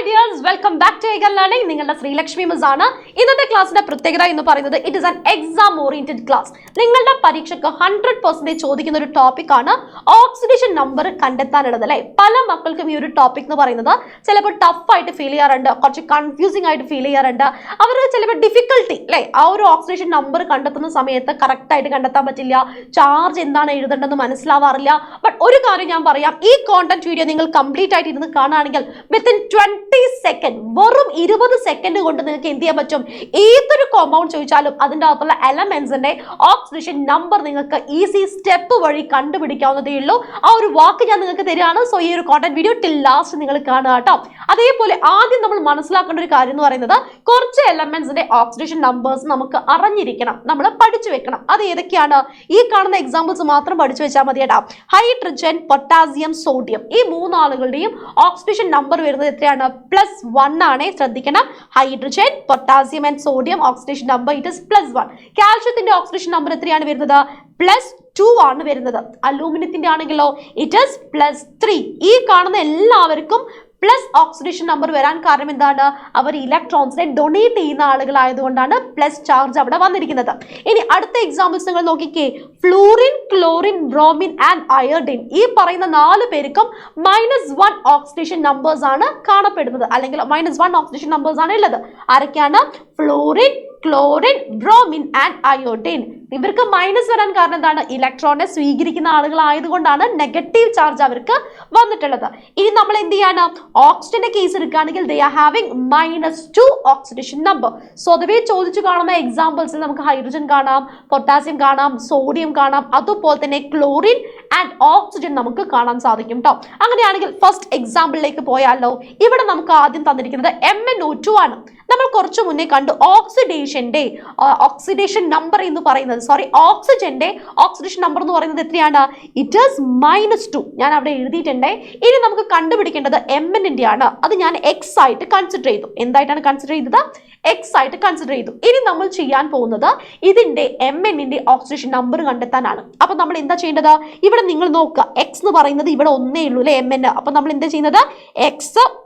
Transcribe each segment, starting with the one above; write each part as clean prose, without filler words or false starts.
dears, welcome back to Eagle Learning. നിങ്ങളുടെ Sreelakshmi miss ആണ്. ഇന്നത്തെ ക്ലാസ്സിന്റെ പ്രത്യേകത എന്ന് പറയുന്നത് it is an exam oriented class. നിങ്ങളുടെ പരീക്ഷയ്ക്ക് 100% ചോദിക്കുന്ന ഒരു ടോപ്പിക് ആണ് ഓക്സിഡേഷൻ നമ്പർ കണ്ടെത്താനുള്ളത് അല്ലേ. പല മക്കൾക്കും ഈ ഒരു ടോപ്പിക് എന്ന് പറയുന്നത് ചിലപ്പോൾ ടഫ് ആയിട്ട് ഫീൽ ചെയ്യാറുണ്ട്, കുറച്ച് കൺഫ്യൂസിംഗ് ആയിട്ട് ഫീൽ ചെയ്യാറുണ്ട്. അവർക്ക് ചിലപ്പോൾ ഡിഫിക്കൽട്ടി അല്ലേ, ആ ഒരു ഓക്സിഡേഷൻ നമ്പർ കണ്ടെത്തുന്ന സമയത്ത് കറക്റ്റ് ആയിട്ട് കണ്ടെത്താൻ പറ്റില്ല, ചാർജ് എന്താണ് എഴുതേണ്ടതെന്ന് മനസ്സിലാവാറില്ല. ബട്ട് ഒരു കാര്യം ഞാൻ പറയാം, ഈ കോണ്ടന്റ് വീഡിയോ നിങ്ങൾ കംപ്ലീറ്റ് ആയിട്ട് ഇരുന്ന് കാണുകയാണെങ്കിൽ വിത്തിൻ 20 സെക്കൻഡ്, വെറും 20 സെക്കൻഡ് കൊണ്ട് നിങ്ങൾക്ക് എന്ത് ചെയ്യാൻ പറ്റും, ഏതൊരു കോമ്പൗണ്ട് ചോദിച്ചാലും അതിൻ്റെ അകത്തുള്ള എലമെന്റ്സിന്റെ ഓക്സിഡേഷൻ നമ്പർ നിങ്ങൾക്ക് ഈസി സ്റ്റെപ്പ് വഴി കണ്ടുപിടിക്കാവുന്നതേ ഉള്ളൂ. ആ ഒരു വാക്ക് ഞാൻ നിങ്ങൾക്ക് തരികയാണ്. സോ ഈ ഒരു കോണ്ടന്റ് വീഡിയോ ടിൽ ലാസ്റ്റ് നിങ്ങൾ കാണുക കേട്ടോ. അതേപോലെ ആദ്യം നമ്മൾ മനസ്സിലാക്കേണ്ട ഒരു കാര്യം എന്ന് പറയുന്നത് കുറച്ച് എലമെന്റ്സിന്റെ ഓക്സിഡേഷൻ നമ്പേഴ്സ് നമുക്ക് അറിഞ്ഞിരിക്കണം, നമ്മൾ പഠിച്ചു വെക്കണം. അത് ഏതൊക്കെയാണ്? ഈ കാണുന്ന എക്സാമ്പിൾസ് മാത്രം പഠിച്ചു വെച്ചാൽ മതി കേട്ടോ. ഹൈഡ്രജൻ, പൊട്ടാസ്യം, സോഡിയം, ഈ മൂന്നാളുകളുടെയും ഓക്സിഡേഷൻ നമ്പർ വരുന്നത് എത്രയാണ്? +1 ആണ്. ശ്രദ്ധിക്കണം, hydrogen, potassium and sodium oxidation number it is +1. കാൽഷ്യത്തിന്റെ ഓക്സിഡേഷൻ നമ്പർ എത്രയാണ് വരുന്നത്? +2 ആണ് വരുന്നത്. അലൂമിനിയത്തിന്റെ ആണെങ്കിലോ ഇറ്റ് ഇസ് +3. ഈ കാണുന്ന എല്ലാവർക്കും പ്ലസ് ഓക്സിഡേഷൻ നമ്പർ വരാൻ കാരണം എന്താണ്? അവർ ഇലക്ട്രോൺസിനെ ഡൊണേറ്റ് ചെയ്യുന്ന ആളുകളായതുകൊണ്ടാണ് പ്ലസ് ചാർജ് അവിടെ വന്നിരിക്കുന്നത്. ഇനി അടുത്ത എക്സാമ്പിൾസ് നിങ്ങൾ നോക്കിക്കേ. Fluorine, chlorine, bromine and iodine, ഈ പറയുന്ന 4 പേർക്കും -1 ഓക്സിഡേഷൻ നമ്പേഴ്സ് ആണ് കാണപ്പെടുന്നത്, അല്ലെങ്കിൽ -1 ഓക്സിഡേഷൻ നമ്പേഴ്സ് ആണ് ഉള്ളത്. ആരൊക്കെയാണ്? Fluorine, chlorine, bromine and iodine. ഇവർക്ക് മൈനസ് വരാൻ കാരണം എന്താണ്? ഇലക്ട്രോണിനെ സ്വീകരിക്കുന്ന ആളുകളായതുകൊണ്ടാണ് നെഗറ്റീവ് ചാർജ് അവർക്ക് വന്നിട്ടുള്ളത്. ഇനി നമ്മൾ എന്ത് ചെയ്യാണ്? ഓക്സിജന്റെ കേസ് എടുക്കുകയാണെങ്കിൽ they are having -2 oxidation number. സ്വതവേ ചോദിച്ചു കാണുന്ന എക്സാമ്പിൾസിൽ നമുക്ക് ഹൈഡ്രജൻ കാണാം, പൊട്ടാസ്യം കാണാം, സോഡിയം കാണാം, അതുപോലെ തന്നെ ക്ലോറിൻ ആൻഡ് ഓക്സിജൻ നമുക്ക് കാണാൻ സാധിക്കും കേട്ടോ. അങ്ങനെയാണെങ്കിൽ ഫസ്റ്റ് എക്സാമ്പിളിലേക്ക് പോയാലോ. ഇവിടെ നമുക്ക് ആദ്യം തന്നിരിക്കുന്നത് MnO2 ആണ്. നമ്മൾ കുറച്ചു മുന്നേ കണ്ടു ഓക്സിഡേഷൻ നമ്പർ എന്ന് പറയുന്നത്, ഓക്സിജന്റെ ഓക്സിഡേഷൻ നമ്പർ എന്ന് പറയുന്നത് എത്രയാണ്? It is -2. ഞാൻ അവിടെ എഴുതിയിട്ടുണ്ട്. ഇനി നമുക്ക് കണ്ടുപിടിക്കേണ്ടത് Mn ആണ്. അത് ഞാൻ X ആയിട്ട് കൺസിഡർ ചെയ്തു. എന്തായിട്ടാണ് കൺസിഡർ ചെയ്തത്? X ആയിട്ട് കൺസിഡർ ചെയ്തു. ഇനി നമ്മൾ ചെയ്യാൻ പോകുന്നത് ഇതിന്റെ Mn ഓക്സിഡേഷൻ നമ്പർ കണ്ടെത്താനാണ്. അപ്പൊ നമ്മൾ എന്താ ചെയ്യേണ്ടത്? ഇവിടെ നിങ്ങൾ നോക്കുക, X എന്ന് പറയുന്നത് ഇവിടെ ഒന്നേ ഉള്ളൂ അല്ലെ Mn. അപ്പൊ നമ്മൾ എന്താ ചെയ്യുന്നത്? X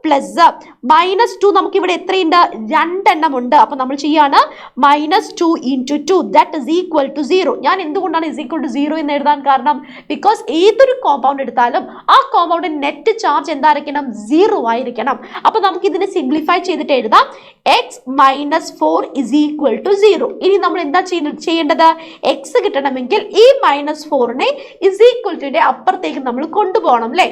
+-2 നമുക്ക് ഇവിടെ എത്രയുണ്ട്? 2 എണ്ണം ഉണ്ട്. അപ്പൊ നമ്മൾ ചെയ്യാണ് -2 × 2 ദാറ്റ് ഈസ് ഈക്വൽ ടു 0. ഞാൻ എന്തുകൊണ്ടാണ് =0 എന്ന് എഴുതാൻ കാരണം, ബിക്കോസ് ഏതൊരു കോമ്പൗണ്ട് എടുത്താലും ആ കോമ്പൗണ്ടിന്റെ നെറ്റ് ചാർജ് എന്തായിരിക്കണം? 0 ആയിരിക്കണം. അപ്പൊ നമുക്ക് ഇതിനെ സിംപ്ലിഫൈ ചെയ്തിട്ട് എഴുതാം X -4 = 0. ഇനി നമ്മൾ എന്താ ചെയ്യേണ്ടത്? X കിട്ടണമെങ്കിൽ ഈ -4നെ =ന്റെ അപ്പുറത്തേക്ക് നമ്മൾ കൊണ്ടുപോകണം അല്ലേ.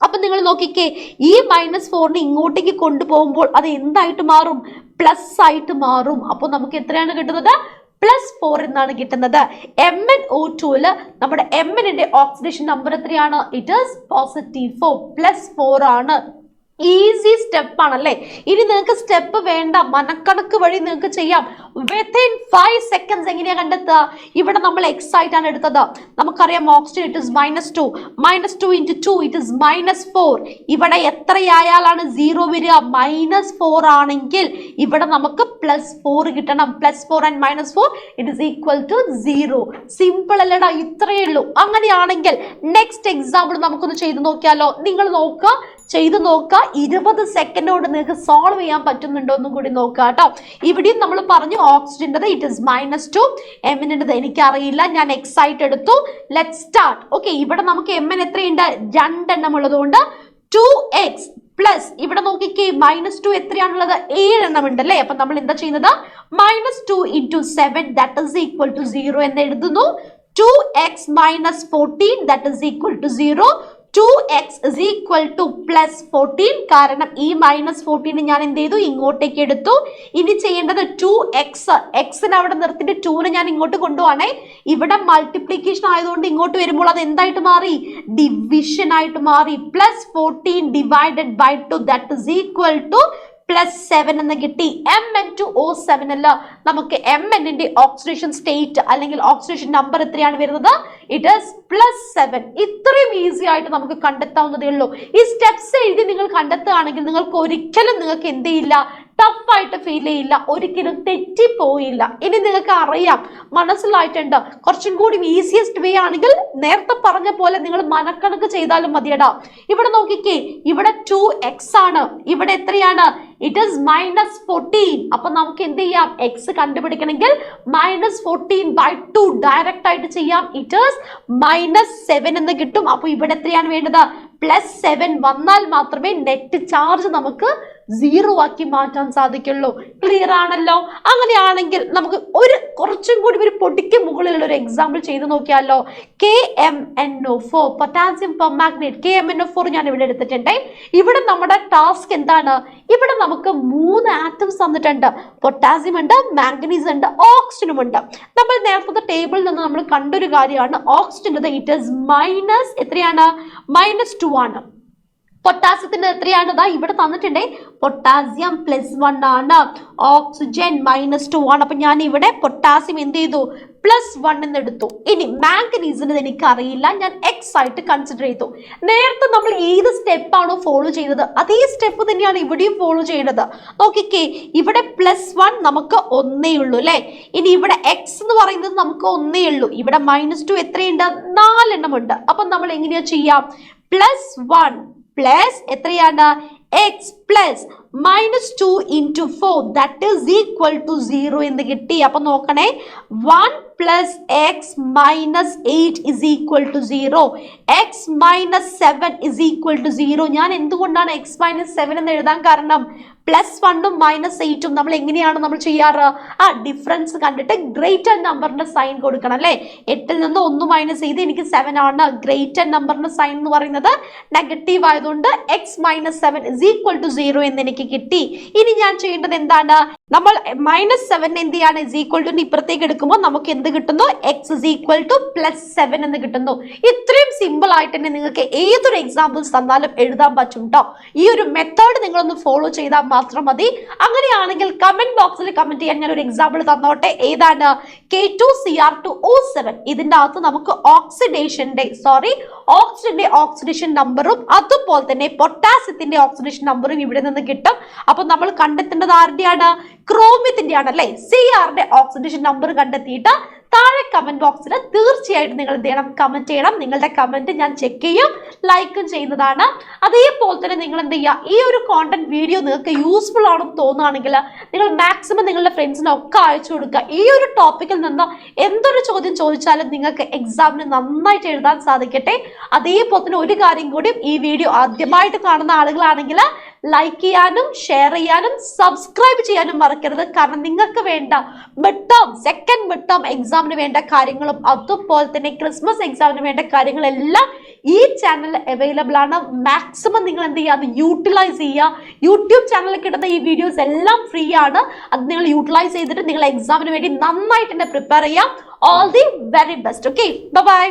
അപ്പൊ നിങ്ങൾ നോക്കിക്കേ, ഈ -4നെ ഇങ്ങോട്ടേക്ക് കൊണ്ടുപോകുമ്പോൾ അത് എന്തായിട്ട് മാറും? പ്ലസ് ആയിട്ട് മാറും. അപ്പോൾ നമുക്ക് എത്രയാണ് കിട്ടുന്നത്? +4 എന്നാണ് കിട്ടുന്നത്. MnO2 നമ്മുടെ Mn ഓക്സിഡേഷൻ നമ്പർ എത്രയാണ്? It is +4. +4 ആണ്. ഈസി സ്റ്റെപ്പ് ആണല്ലേ. ഇനി നിങ്ങൾക്ക് സ്റ്റെപ്പ് വേണ്ട, മനക്കണക്ക് വഴി നിങ്ങൾക്ക് ചെയ്യാം. വിത്തിൻ 5 സെക്കൻഡ്സ് എങ്ങനെയാ കണ്ടെത്തുക? ഇവിടെ നമ്മൾ X ആയിട്ടാണ് എടുത്തത്. നമുക്കറിയാം oxygen it is -2. -2 × 2 it is -4. ഇവിടെ എത്രയായാലാണ് 0 വരിക? -4 ആണെങ്കിൽ ഇവിടെ നമുക്ക് +4 കിട്ടണം. +4 and -4 it is equal to 0. Simple അല്ലടാ, ഇത്രയേ ഉള്ളൂ. അങ്ങനെയാണെങ്കിൽ നെക്സ്റ്റ് എക്സാമ്പിൾ നമുക്കൊന്ന് ചെയ്ത് നോക്കിയാലോ. നിങ്ങൾ നോക്കുക, ചെയ്ത് നോക്കുക, 20 സെക്കൻഡ് കൊണ്ട് നിങ്ങൾക്ക് സോൾവ് ചെയ്യാൻ പറ്റുന്നുണ്ടോ എന്നും കൂടി നോക്കുക കേട്ടോ. ഇവിടെയും നമ്മൾ പറഞ്ഞു ഓക്സിജൻ്റെത് ഇറ്റ് ഇസ് -2, Mnൻ്റെത് എനിക്കറിയില്ല, ഞാൻ X ആയിട്ട് എടുത്തു. Let start. ഓക്കെ, ഇവിടെ നമുക്ക് Mn എത്രയുണ്ട്? 2 എണ്ണം ഉള്ളതുകൊണ്ട് 2x പ്ലസ് ഇവിടെ നോക്കിക്കേ -2 എത്രയാണുള്ളത്? 7 എണ്ണം ഉണ്ട് അല്ലേ. അപ്പൊ നമ്മൾ എന്താ ചെയ്യുന്നത്? -2 × 7 ദാറ്റ് ഈസ് ഈക്വൽ ടു 0 എന്ന് എഴുതുന്നു. 2x - 14 that is equal to 0. 2x is equal to +14. കാരണം ഈ -14 ഞാൻ എന്ത് ചെയ്തു? ഇങ്ങോട്ടേക്ക് എടുത്തു. ഇനി ചെയ്യേണ്ടത് 2x, എക്സിന് അവിടെ നിർത്തിയിട്ട് 2നെ ഞാൻ ഇങ്ങോട്ട് കൊണ്ടുപോവാണേ. ഇവിടെ മൾട്ടിപ്ലിക്കേഷൻ ആയതുകൊണ്ട് ഇങ്ങോട്ട് വരുമ്പോൾ അത് എന്തായിട്ട് മാറി? ഡിവിഷൻ ആയിട്ട് മാറി. +14 / 2 ദാറ്റ് ഈസ് ഈക്വൽ ടു +7 എന്ന് കിട്ടി. Mn2O7 അല്ല, നമുക്ക് Mn ഓക്സിഡേഷൻ സ്റ്റേറ്റ് അല്ലെങ്കിൽ ഓക്സിഡേഷൻ നമ്പർ എത്രയാണ് വരുന്നത്? It is +7. ഇത്രയും ഈസി ആയിട്ട് നമുക്ക് കണ്ടെത്താവുന്നതേ ഉള്ളൂ. ഈ സ്റ്റെപ്സ് എഴുതി നിങ്ങൾ കണ്ടെത്തുകയാണെങ്കിൽ നിങ്ങൾക്ക് ഒരിക്കലും നിങ്ങൾക്ക് എന്ത് ചെയ്യില്ല, ടഫായിട്ട് ഫീൽ ചെയ്യില്ല, ഒരിക്കലും തെറ്റിപ്പോയില്ല. ഇനി നിങ്ങൾക്ക് അറിയാം, മനസ്സിലായിട്ടുണ്ട്. കുറച്ചും കൂടി ഈസിയസ്റ്റ് വേ ആണെങ്കിൽ നേരത്തെ പറഞ്ഞ പോലെ നിങ്ങൾ മനക്കണക്ക് ചെയ്താലും മതിയടാ. ഇവിടെ നോക്കിക്കേ, ഇവിടെ 2x ആണ്, ഇവിടെ എത്രയാണ്? It is -14. അപ്പൊ നമുക്ക് എന്ത് ചെയ്യാം? എക്സ് കണ്ടുപിടിക്കണമെങ്കിൽ -14/2 ഡയറക്റ്റ് ആയിട്ട് ചെയ്യാം. ഇറ്റ് ഈസ് -7 എന്ന് കിട്ടും. അപ്പൊ ഇവിടെ എത്രയാണ് വേണ്ടത്? +7 വന്നാൽ മാത്രമേ നെറ്റ് ചാർജ് നമുക്ക് 0 ആക്കി മാറ്റാൻ സാധിക്കുള്ളൂ. ക്ലിയർ ആണല്ലോ? അങ്ങനെയാണെങ്കിൽ നമുക്ക് കുറച്ചും കൂടി ഒരു പൊടിക്ക് മുകളിലുള്ള ഒരു എക്സാമ്പിൾ ചെയ്ത് നോക്കിയാലോ. KMnO4 പൊട്ടാസ്യം പെർമാഗ്നേറ്റ്, KMnO4 ഞാൻ ഇവിടെ എടുത്തിട്ടുണ്ട്. ഇവിടെ നമ്മുടെ ടാസ്ക് എന്താണ്? ഇവിടെ നമുക്ക് 3 ആറ്റംസ് തന്നിട്ടുണ്ട്. പൊട്ടാസ്യം ഉണ്ട്, മാംഗനീസ് ഉണ്ട്, ഓക്സിജനും ഉണ്ട്. നമ്മൾ നേരത്തെ ടേബിളിൽ നിന്ന് നമ്മൾ കണ്ടൊരു കാര്യമാണ് ഓക്സിജന്റെ. ഇറ്റ് ഈസ് എത്രയാണ്? -2 ആണ്. പൊട്ടാസ്യത്തിന് എത്രയാണ്? ഇവിടെ തന്നിട്ടുണ്ടേ, പൊട്ടാസ്യം +1 ആണ്, ഓക്സിജൻ -2 ആണ്. അപ്പൊ ഞാൻ ഇവിടെ പൊട്ടാസ്യം എന്ത് ചെയ്തു? +1 എന്ന് എടുത്തു. ഇനി മാംഗനീസിന് എനിക്ക് അറിയില്ല, ഞാൻ X ആയിട്ട് കൺസിഡർ ചെയ്തു. നേരത്തെ നമ്മൾ ഏത് സ്റ്റെപ്പാണോ ഫോളോ ചെയ്തത് അതേ സ്റ്റെപ്പ് തന്നെയാണ് ഇവിടെയും ഫോളോ ചെയ്യേണ്ടത്. നോക്കിക്കേ, ഇവിടെ +1 നമുക്ക് 1 ഉള്ളൂ അല്ലെ. ഇനി ഇവിടെ X എന്ന് പറയുന്നത് നമുക്ക് 1 ഉള്ളൂ. ഇവിടെ -2 എത്രയുണ്ട്? 4 എണ്ണം ഉണ്ട്. അപ്പൊ നമ്മൾ എങ്ങനെയാ ചെയ്യാം? +1 പ്ലസ് എത്രയാണ്? x plus -2 × 4 that is equal to 0 എന്ന് കിട്ടി. അപ്പൊ നോക്കണേ, 1 + x - 8 is equal to 0. x - 7 is equal to 0. ഞാൻ എന്തുകൊണ്ടാണ് x - 7 എന്ന് എഴുതാൻ കാരണം? +1ഉം -8ഉം നമ്മൾ എങ്ങനെയാണ് നമ്മൾ ചെയ്യാറ്? ഡിഫറൻസ് കണ്ടിട്ട് ഗ്രേറ്റർ നമ്പറിന്റെ സൈൻ കൊടുക്കണം അല്ലെ. 8ൽ നിന്ന് 1 മൈനസ് ചെയ്ത് എനിക്ക് 7 ആണ്. ഗ്രേറ്റർ നമ്പറിന്റെ സൈൻ എന്ന് പറയുന്നത് നെഗറ്റീവ് ആയതുകൊണ്ട് x - 7 is equal to 0 എന്ന് എനിക്ക് കിട്ടി. ഇനി ഞാൻ ചെയ്യേണ്ടത് എന്താണ്? നമ്മൾ -7 എന്ത് ചെയ്യാണ്? is equal to ഇപ്പുറത്തേക്ക് എടുക്കുമ്പോൾ നമുക്ക് എന്ത് കിട്ടുന്നു? x is equal to +7 എന്ന് കിട്ടുന്നു. ഇത്രയും സിമ്പിൾ ആയിട്ട് തന്നെ നിങ്ങൾക്ക് ഏതൊരു എക്സാമ്പിൾസ് തന്നാലും എഴുതാൻ പറ്റും കേട്ടോ. ഈ ഒരു മെത്തേഡ് നിങ്ങളൊന്ന് ഫോളോ ചെയ്താൽ മാത്രം മതി. അങ്ങനെയാണെങ്കിൽ കമന്റ് ബോക്സിൽ കമന്റ് ചെയ്യാൻ ഞാൻ ഒരു എക്സാമ്പിൾ തന്നോട്ടെ. ഏതാണ്? K2Cr2O7. ഇതിന്റെ അകത്ത് നമുക്ക് ഓക്സിഡേഷന്റെ ഓക്സിഡേഷൻ നമ്പറും അതുപോലെ തന്നെ പൊട്ടാസ്യത്തിന്റെ ഓക്സിഡേഷൻ നമ്പറും ഇവിടെ നിന്ന് കിട്ടും. അപ്പൊ നമ്മൾ കണ്ടെത്തേണ്ടത് ആരുടെയാണ്? ക്രോമിയത്തിന്റെ ആണല്ലേ. Cr ഓക്സിഡേഷൻ നമ്പർ കണ്ടെത്തിയിട്ട് താഴെ കമന്റ് ബോക്സിൽ തീർച്ചയായിട്ടും നിങ്ങൾ എന്ത് ചെയ്യണം? കമന്റ് ചെയ്യണം. നിങ്ങളുടെ കമന്റ് ഞാൻ ചെക്ക് ചെയ്യും, ലൈക്കും ചെയ്യുന്നതാണ്. അതേപോലെ തന്നെ നിങ്ങൾ എന്ത് ചെയ്യുക? ഈ ഒരു കോണ്ടന്റ് വീഡിയോ നിങ്ങൾക്ക് യൂസ്ഫുൾ ആണെന്ന് തോന്നുകയാണെങ്കിൽ നിങ്ങൾ മാക്സിമം നിങ്ങളുടെ ഫ്രണ്ട്സിനൊക്കെ അയച്ചു കൊടുക്കുക. ഈ ഒരു ടോപ്പിക്കിൽ നിന്ന് എന്തൊരു ചോദ്യം ചോദിച്ചാലും നിങ്ങൾക്ക് എക്സാമിന് നന്നായിട്ട് എഴുതാൻ സാധിക്കട്ടെ. അതേപോലെ തന്നെ ഒരു കാര്യം കൂടി, ഈ വീഡിയോ ആദ്യമായിട്ട് കാണുന്ന ആളുകളാണെങ്കിൽ ലൈക്ക് ചെയ്യാനും ഷെയർ ചെയ്യാനും സബ്സ്ക്രൈബ് ചെയ്യാനും മറക്കരുത്. കാരണം നിങ്ങൾക്ക് വേണ്ട സെക്കൻഡ് മിഡ് ടേം എക്സാമിന് വേണ്ട കാര്യങ്ങളും അതുപോലെ തന്നെ ക്രിസ്മസ് എക്സാമിന് വേണ്ട കാര്യങ്ങളെല്ലാം ഈ ചാനലിൽ അവൈലബിൾ ആണ്. മാക്സിമം നിങ്ങൾ എന്ത് ചെയ്യുക? അത് യൂട്ടിലൈസ് ചെയ്യുക. യൂട്യൂബ് ചാനലിൽ കിട്ടുന്ന ഈ വീഡിയോസ് എല്ലാം ഫ്രീ ആണ്. അത് നിങ്ങൾ യൂട്ടിലൈസ് ചെയ്തിട്ട് നിങ്ങൾ എക്സാമിന് വേണ്ടി നന്നായിട്ട് തന്നെ പ്രിപ്പയർ ചെയ്യാം. All the very best. Okay, by.